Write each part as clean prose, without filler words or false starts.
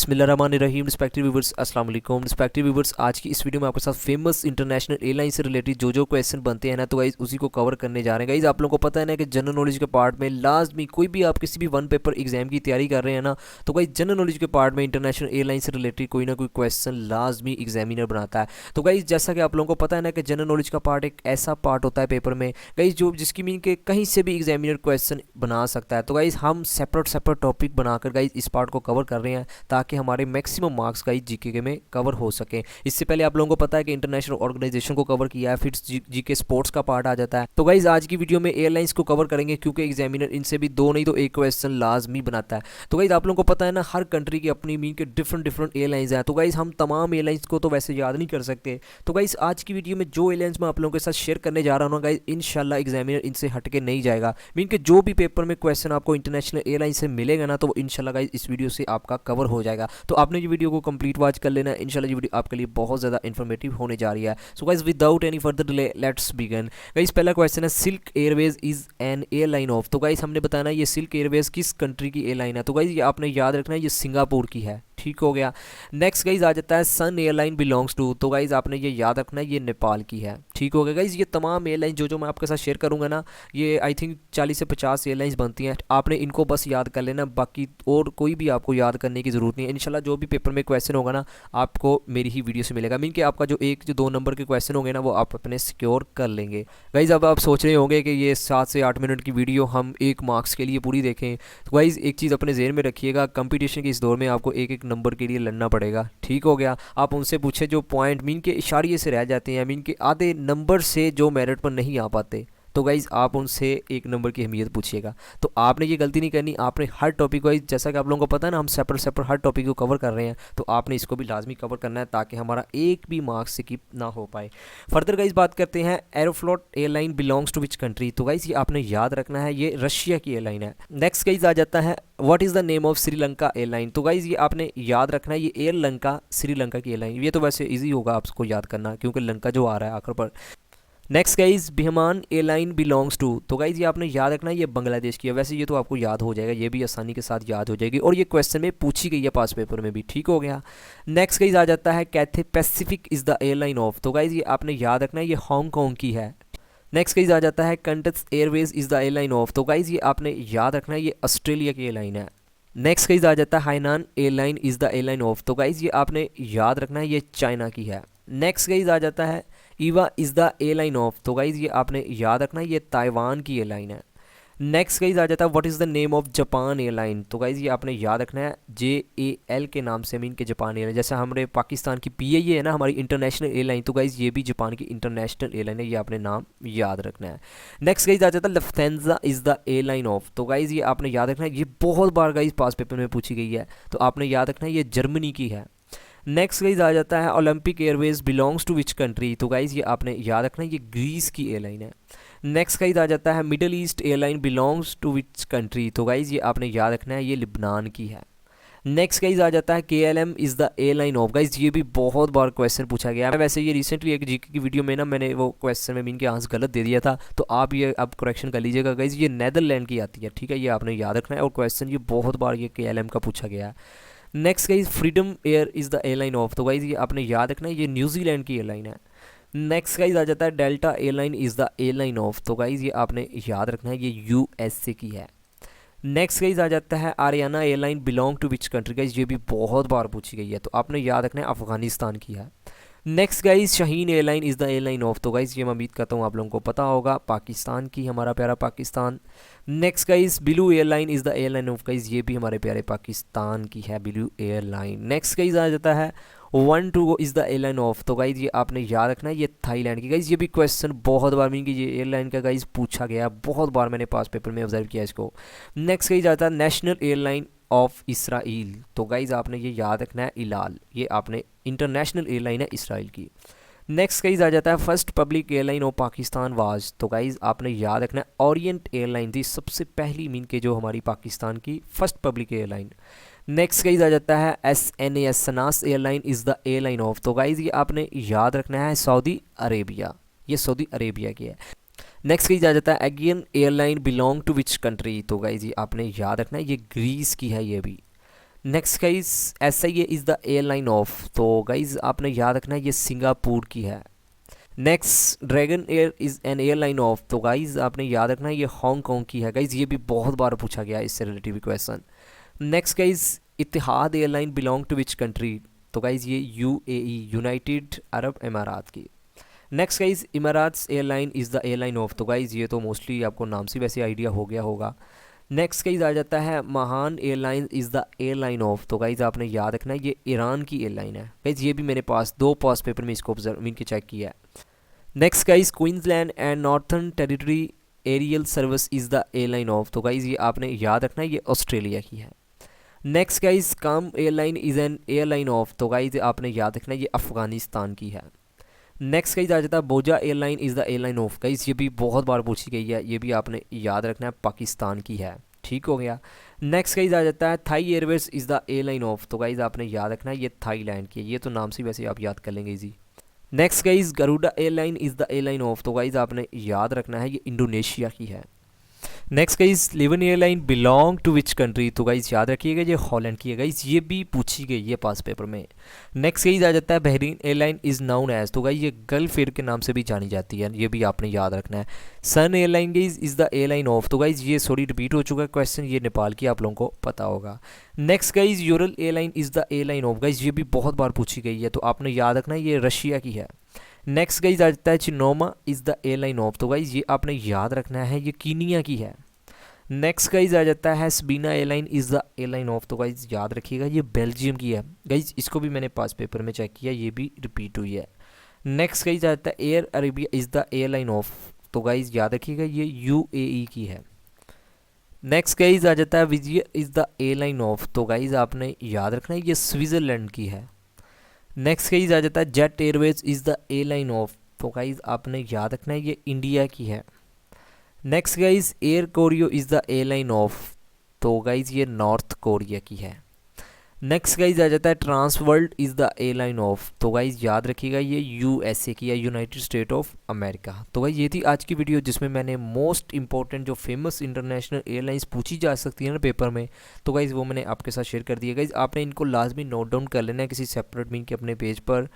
बिस्मिल्लाहिर्रहमानिर्रहीम। Respective viewers अस्सलाम वालेकुम। रिस्पेक्टिव व्यूअर्स, आज की इस वीडियो में आपके साथ फेमस इंटरनेशनल एयरलाइन से रिलेटेड जो क्वेश्चन बनते हैं ना, तो गाइज उसी को कवर करने जा रहे हैं। गाइज आप लोगों को पता है ना कि जनरल नॉलेज के पार्ट में लाजमी कोई भी आप किसी भी वन पेपर एग्जाम की तैयारी कर रहे हैं ना, तो गाइज जनरल नॉलेज के पार्ट में इंटरनेशनल एयरलाइन से रिलेटेड कोई ना कोई क्वेश्चन लाजमी एग्जामिनर बनाता है। तो गाइज जैसा कि आप लोगों को पता है ना कि जनरल नॉलेज का पार्ट एक ऐसा पार्ट होता है पेपर में गाइज जो जिसकी मीन के कहीं से भी एग्जामिनर क्वेश्चन बना सकता है। तो गाइज हम सेपरेट टॉपिक बनाकर गाइज इस पार्ट को कवर कर रहे हैं ताकि हमारे मैक्सिमम मार्क्स गाइज जीके में कवर हो सके। इससे पहले आप लोगों को पता है कि इंटरनेशनल ऑर्गेनाइजेशन को कवर किया है, फिर जीके स्पोर्ट्स का पार्ट आ जाता है। तो गाइज आज की वीडियो में एयरलाइंस को कवर करेंगे क्योंकि एग्जामिनर इनसे भी दो नहीं तो एक क्वेश्चन लाजमी बनाता है। तो गाइज आप लोगों को पता है ना, हर कंट्री की अपनी मीन के डिफरेंट एयरलाइंस हैं। तो गाइज हम तमाम एयरलाइंस को तो वैसे याद नहीं कर सकते। तो गाइज आज की वीडियो में जो एयरलाइंस मैं आप लोगों के साथ शेयर करने जा रहा हूँ गाइज, इंशाल्लाह एग्जामिनर इनसे हटके नहीं जाएगा। मीन के जो भी पेपर में क्वेश्चन आपको इंटरनेशनल एयरलाइन से मिलेगा ना, तो वो इंशाल्लाह गाइज इस वीडियो से आपका कवर हो जाएगा। तो आपने ये वीडियो को कंप्लीट वॉच कर लेना है। इंशाल्लाह ये वीडियो आपके लिए बहुत ज़्यादा इन्फॉर्मेटिव होने जा रही है। So guys without any further delay let's begin. Guys पहला क्वेश्चन है, silk Airways is an airline of. तो गाइज हमने बताना ये सिल्क एयरवेज किस कंट्री की एयरलाइन है। तो गाइज ये आपने याद रखना है, ये सिंगापुर की है। ठीक हो गया। नेक्स्ट गाइज आ जाता है, सन एयरलाइन बिलोंग्स टू। तो गाइज आपने ये याद रखना है, ये नेपाल की है। ठीक हो गया। गाइज ये तमाम एयरलाइन जो मैं आपके साथ शेयर करूंगा ना, ये आई थिंक 40 से 50 एयरलाइंस बनती हैं। आपने इनको बस याद कर लेना, बाकी और कोई भी आपको याद करने की ज़रूरत नहीं है। इंशाल्लाह जो भी पेपर में क्वेश्चन होगा ना, आपको मेरी ही वीडियो से मिलेगा। मीन कि आपका जो दो नंबर के क्वेश्चन होंगे ना, वो आप अपने सिक्योर कर लेंगे। गाइज अब आप सोच रहे होंगे कि ये 7 से 8 मिनट की वीडियो हम 1 मार्क्स के लिए पूरी देखें। तो गाइज एक चीज़ अपने ज़हन में रखिएगा, कंपटीशन के इस दौर में आपको एक नंबर के लिए लड़ना पड़ेगा। ठीक हो गया। आप उनसे पूछे जो पॉइंट मीन के इशारे से रह जाते हैं, मीन के आधे नंबर से जो मेरिट पर नहीं आ पाते, तो गाइज़ आप उनसे 1 नंबर की अहमियत पूछिएगा। तो आपने ये गलती नहीं करनी। आपने हर टॉपिक को, जैसा कि आप लोगों को पता है ना, हम सेपरेट हर टॉपिक को कवर कर रहे हैं, तो आपने इसको भी लाजमी कवर करना है ताकि हमारा एक भी मार्क्स स्किप ना हो पाए। फर्दर गाइज़ बात करते हैं, Aeroflot airline belongs to which country. तो गाइज़ ये आपने याद रखना है, ये रशिया की एयरलाइन है। नेक्स्ट गाइज़ आ जाता है, what is the name of Sri Lanka airline. तो गाइज़ ये आपने याद रखना है, ये एयरलंका श्रीलंका की एयरलाइन। ये तो वैसे ईजी होगा आपको याद करना क्योंकि लंका जो आ रहा है आखिर पर। Next guys, Biman airline belongs to. तो गाइज ये आपने याद रखना है, ये बांग्लादेश की है। वैसे ये तो आपको याद हो जाएगा, ये भी आसानी के साथ याद हो जाएगी और ये क्वेश्चन में पूछी गई है पास पेपर में भी। ठीक हो गया। नेक्स्ट गाइज आ जाता है, Cathay Pacific is the airline of. तो गाइज ये आपने याद रखना है, ये हांगकॉन्ग की है। नेक्स्ट गाइज आ जाता है, Qantas airways is the airline of. तो गाइज ये आपने याद रखना है, ये ऑस्ट्रेलिया की एयरलाइन है। नेक्स्ट गाइज आ जाता है, Hainan airline is the airline of. तो गाइज ये आपने याद रखना है, ये चाइना की है। नेक्स्ट गाइज आ जाता है, Eva is the airline of. तो गाइज ये आपने याद रखना है, ये ताइवान की एयरलाइन है। नेक्स्ट गाइज आ जाता है, what is the name of Japan airline. तो गाइज ये आपने याद रखना है, JAL के नाम से मीन के जापान एयरलाइन। जैसे हमारे पाकिस्तान की PIA है ना, हमारी इंटरनेशनल एयरलाइन, तो गाइज ये भी जापान की इंटरनेशनल एयरलाइन है। ये आपने नाम याद रखना है। नेक्स्ट गाइज आ जाता है, लफ्थांसा इज़ द एयरलाइन ऑफ। तो गाइज ये आपने याद रखना है, ये बहुत बार गाइज पास पेपर में पूछी गई है, तो आपने याद रखना है, ये जर्मनी की है। नेक्स्ट गाइज आ जाता है, Olympic airways belongs to which country. तो गाइज ये आपने याद रखना है, ये ग्रीस की एयरलाइन है। नेक्स्ट गाइज आ जाता है, Middle East airline belongs to which country. तो गाइज ये आपने याद रखना है, ये लिबनान की है। नेक्स्ट गाइज आ जाता है, KLM is the airline of. Guys ये भी बहुत बार क्वेश्चन पूछा गया है। वैसे ये रिसेंटली एक जीके की वीडियो में ना, मैंने वो क्वेश्चन में मीन के आंसर गलत दे दिया था, तो आप ये अब करेक्शन कर लीजिएगा। गाइज ये नेदरलैंड की आती है। ठीक है, ये आपने याद रखना है और क्वेश्चन ये बहुत बार ये KLM का पूछा गया है। Next guys, freedom air is the airline of. तो गाइज ये आपने याद रखना है, ये न्यूजीलैंड की एयरलाइन है। नेक्स्ट गाइज आ जाता है, delta airline is the airline of. तो गाइज ये आपने याद रखना है, ये USA की है। नेक्स्ट गाइज आ जाता है, Ariana airline belong to which country. Guys ये भी बहुत बार पूछी गई है, तो आपने याद रखना है, अफगानिस्तान की है। Next guys, Shaheen airline is the airline of. तो गाइज ये मैं उम्मीद करता हूँ आप लोगों को पता होगा, पाकिस्तान की, हमारा प्यारा Pakistan. Next guys, blue airline is the airline of. Guys ये भी हमारे प्यारे पाकिस्तान की है, ब्लू एयरलाइन। नेक्स्ट गाइज आ जाता है, 1-2 इज़ द एयरलाइन ऑफ। तो गाइज ये आपने याद रखना है, ये थाईलैंड की। गाइज ये भी क्वेश्चन बहुत बार मीन की ये एयरलाइन का गाइज पूछा गया, बहुत बार मैंने पास पेपर में ऑब्जर्व किया इसको। नेक्स्ट गाइज आता है, नेशनल एयरलाइन ऑफ इसराइल। तो गाइज आपने ये याद रखना है, इलाल। ये आपने इंटरनेशनल एयरलाइन है इसराइल की। नेक्स्ट गाइज आ जाता है, first public airline of Pakistan was. तो गाइज आपने याद रखना है, ओरिएंट एयरलाइन थी सबसे पहली मीन के जो हमारी पाकिस्तान की first public airline. Next guys आ जाता है, SNAS SNAS airline is the airline of. तो गाइज ये आपने याद रखना है, सऊदी अरेबिया। ये सऊदी अरेबिया की है। नेक्स्ट गाइज आ जाता है, Aegean airline belong to which country. तो गाइज ये आपने याद रखना है, ये ग्रीस की है ये भी। Next guys SIA is the airline of, तो गाइज आपने याद रखना है ये सिंगापुर की है। Next dragon air is an airline of, तो गाइज आपने याद रखना है ये हांगकॉन्ग की है। गाइज ये भी बहुत बार पूछा गया है इससे relative question. Next guys Etihad airline belong to which country, तो गाइज ये UAE यूनाइटेड अरब अमारात की। Next guys Emirates airline is the airline of, तो गाइज ये तो मोस्टली आपको नाम से वैसे आइडिया हो गया होगा। नेक्स्ट गाइज आ जाता है महान airline is the airline of, तो गाइज आपने याद रखना है ये ईरान की एयरलाइन है। गाइज ये भी मेरे पास 2 पास पेपर में इसको ऑब्जर्व मीन के चेक किया है। Next guys Queensland and Northern Territory aerial service is the airline of, तो गाइज ये आपने याद रखना है ये ऑस्ट्रेलिया की है। नेक्स्ट गाइज काम airline is an airline of, तो गाइज आपने याद रखना है ये अफ़गानिस्तान की है। नेक्स्ट गाइज आ जाता है बोजा airline is the airline of, guys ये भी बहुत बार पूछी गई है, ये भी आपने याद रखना है पाकिस्तान की है। ठीक हो गया। नेक्स्ट गाइज आ जाता है Thai airways is the airline of, तो गाइज आपने याद रखना है ये थाईलैंड की है, ये तो नाम से वैसे आप याद कर लेंगे easy. Next guys Garuda airline is the airline of, तो गाइज आपने याद रखना है ये इंडोनेशिया की है। नेक्स्ट गाइज लिवन airline belong to which country, तो गाइज याद रखिएगा ये हॉलैंड की है। गाइज ये भी पूछी गई है पास पेपर में। नेक्स्ट गाइज आ जाता है Bahrain airline is known as, तो गाइज ये गल्फ एयर के नाम से भी जानी जाती है, ये भी आपने याद रखना है। Sun airline guys is the airline of, तो गाइज ये सॉरी रिपीट हो चुका है क्वेश्चन, ये नेपाल की आप लोगों को पता होगा। Next guys Ural airline is the airline of, guys ये भी बहुत बार पूछी गई है, तो आपने याद रखना है ये रशिया की है। नेक्स्ट गाइज आ जाता है चिनोमा इज़ द एयरलाइन ऑफ, तो गाइज ये आपने याद रखना है ये कीनिया की है। नेक्स्ट गाइज आ जाता है Sabina airline is the airline of, तो गाइज याद रखिएगा ये बेल्जियम की है। गाइज इसको भी मैंने पास पेपर में चेक किया, ये भी रिपीट हुई है। नेक्स्ट गाइज आ जाता है air Arabia is the airline of, तो गाइज याद रखिएगा ये UAE की है। नेक्स्ट गाइज आ जाता है विजय इज़ द एयरलाइन ऑफ, तो गाइज आपने याद रखना है ये स्विट्ज़रलैंड की है। नेक्स्ट गाइज आ जाता है Jet airways is the airline of, तो गाइज आपने याद रखना है ये इंडिया की है। Next guys air Koryo is the airline of, तो गाइज ये नॉर्थ कोरिया की है। नेक्स्ट गाइज आ जाता है Trans World is the airline of, तो गाइज याद रखिएगा ये USA की है, यूनाइटेड स्टेट ऑफ अमेरिका। तो गाइज ये थी आज की वीडियो जिसमें मैंने मोस्ट इंपॉर्टेंट जो फेमस इंटरनेशनल एयरलाइंस पूछी जा सकती है ना पेपर में, तो गाइज वो मैंने आपके साथ शेयर कर दिया। गाइज आपने इनको लाजमी नोट डाउन कर लेना है किसी सेपरेट मीन के अपने पेज पर।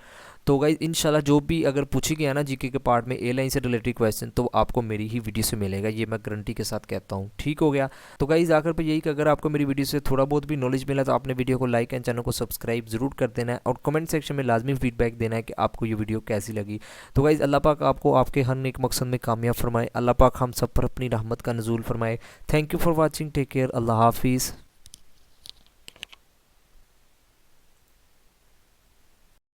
तो गाइज इंशाल्लाह जो भी अगर पूछी गया ना GK के पार्ट में एयरलाइन से रिलेटेड क्वेश्चन, तो आपको मेरी ही वीडियो से मिलेगा, ये मैं गारंटी के साथ कहता हूँ। ठीक हो गया। तो गाइज आकर पर यही कि अगर आपको मेरी वीडियो से थोड़ा बहुत भी नॉलेज मिला तो आपने वीडियो को लाइक एंड चैनल को सब्सक्राइब जरूर कर देना है, और कमेंट सेक्शन में लाजमी फीडबैक देना है कि आपको ये वीडियो कैसी लगी। तो गाइज अल्लाह पाक आपको आपके हर नेक मकसद में कामयाब फरमाए, अल्लाह पाक हम सब पर अपनी रहमत का नज़ूल फरमाए। Thank you for watching, take care, अल्लाह हाफिज़।